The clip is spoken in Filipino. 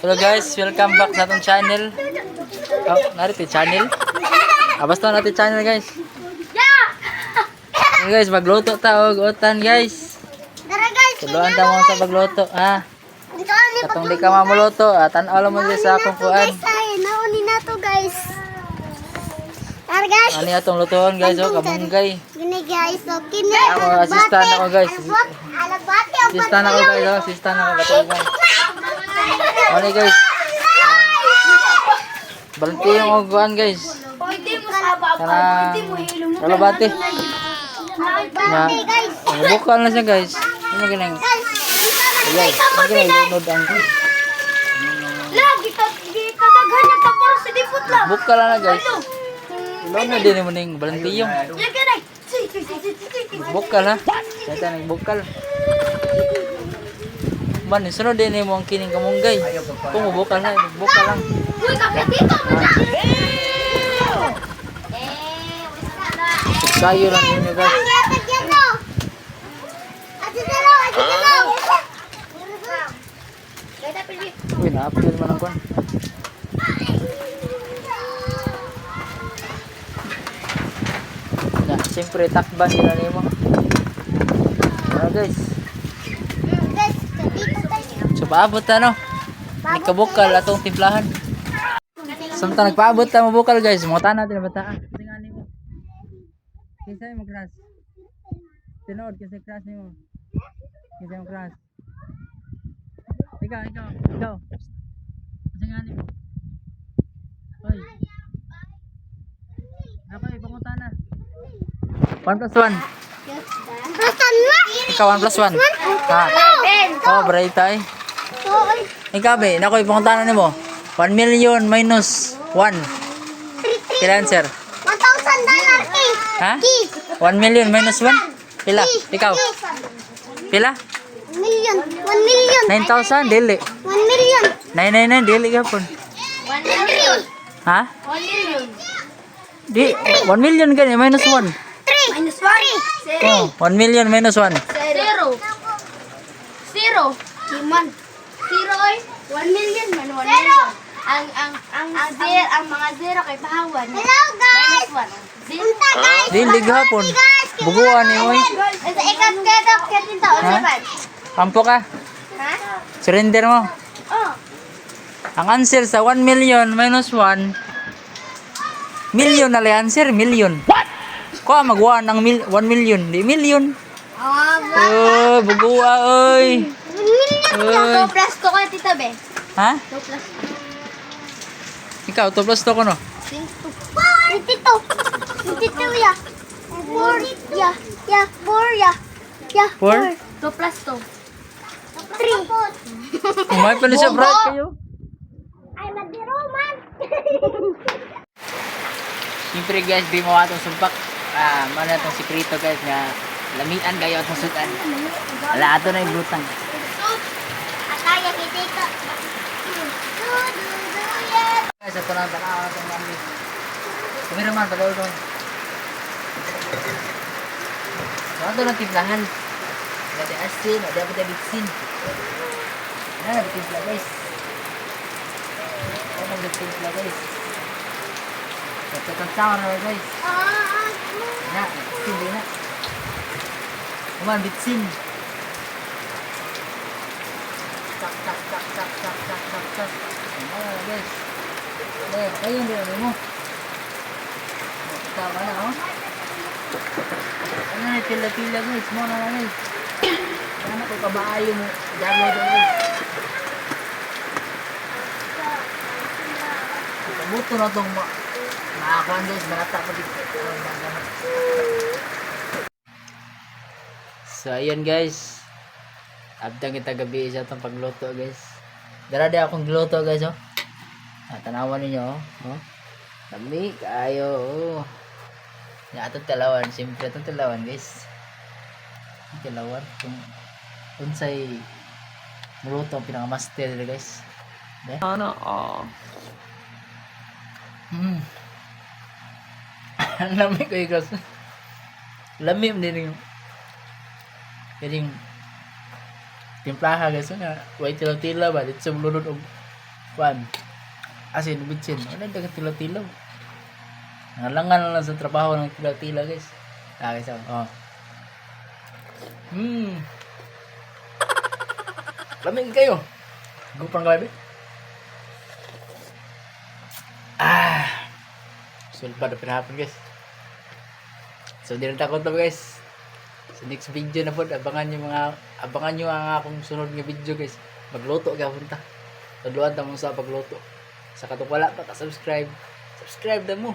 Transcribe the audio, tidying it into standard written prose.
Hello guys, welcome back sa atong channel. Oh, narito channel. Basta natin channel guys. Hey guys, magluto ta og utan guys. Tara guys, Tuluan ta mo sa pagluto ha. Katong di ka mamuluto, tan-aw lang mo diri sa akong kuan. nauni na to guys. Tara guys. Ani atong lutuon guys, oh, kamunggay. Gini guys, so kini. Ako assistant ako guys. Alagbati. Assistant ako guys, oh, assistant ako katugan. Ani guys. Balti yung uguan guys. Pwede mo sabab. Kana kalabati. Na, bukal na siya guys. Ano ginang? Guys, ano ginang lunod ang Lagi kadaghan niya ka para sa dipot lang. bukal na guys. Lunod din mo ning balantiyong. Lagi na. Bukal ha. Kaya nang bukal. Man, sunod din mo ang kining kamunggay. Kung bukal na, bukal lang. Uy, kapit dito mo na. Sayo lang ninyo guys. Uy, na-upload man ang kuwan. Ya, siyempre takban nila nimo. Guys. So paabot ano? Ikabukal atong timplahan. Samtang nagpaabot ta mo bukal guys, muta natin bataan. Tingnan nimo. Kinsa mo crush? Tinood kasi crush nimo. Kinsa mo crush? Ikaw. Tingnan nimo. Hoy. Apa ipangutan na? 1 plus 1. Ikaw 1 plus 1. Ha. Oh, bright ay. Ikaw be, nako ipangutan nimo. 1 million minus 1. Kila answer? $1,000 Ha? 1 million minus 1? Pila? Ikaw? Pila? 1 million. 9,000? Dili. 1 million. 999? Dili ka po. 1 million. Ha? 1 million. Di, 1 million ganyan, minus 1. 3 minus 1. Oh, 1 million minus 1. Zero. Himan. Zero oy. 1 million man 1 million. Ang mga zero kay pahawan. Hello guys. Minus 1. Dili gahapon. Buguan ni oy. Ikat dito. Ha? Ampo ka. Ha? Surrender mo. Oh. Ang answer sa 1 million minus 1. Million na lang answer, million. What? Ko magwa ng 1 million, di million. Oh, bugua oy. Oy. 2 plus 2 ka tita be. Ha? 2 plus Ikaw, 2 plus 2 ko no? 22 ya. 4 ya. Ya 4 ya. Ya 4? 2 plus 2. 3. Umay pa na siya, bright kayo. Ay magdiroman. Siyempre guys, di mo atong sumpak. Mana itong sikrito guys nga lamian kayo atong sudan. Wala ato na yung blutang. Akaya kita. Guys, ito lang tanaw itong mami. Kumira man, pagawin doon. Ito lang timplahan. Ada asin, ada bitsin. Ada timpla guys. Ada timpla guys. Ito tantang na guys. Na, bitsin na. Kuman bitsin. Tak. Ano guys? Ayun din mo. Tama na oh. Ano na pila guys, mo na guys. Ano ko kabaayo mo, damo do guys. Buto na tong makakuan guys, barata pa dito. So ayun guys. Abdang kita gabi sa itong pagluto guys. Dara di akong gluto guys oh. Tanawan ninyo oh. Dami kayo oh. Ya atong talawan, siyempre itong talawan guys. Talawan kung unsay muluto ang pinakamaster dito guys. Ano oh. Lami ko guys. Lami din yung timplaha guys nga. Way tila-tila ba dito sa mulunod og Kwan. Asin, bitsin. Ano yung dagat tila-tilaw? Nangalangan na lang sa trabaho ng tila-tila, guys. Guys, oh. Lamig kayo. Gupang gabi. Sulpa na pinahapon, guys. So, di na takot na, guys. Sa next video na po, abangan nyo ang akong sunod nga video, guys. Magluto ka punta. Tadluan ta mo sa pagluto. Sa katong wala pa ka subscribe na mo.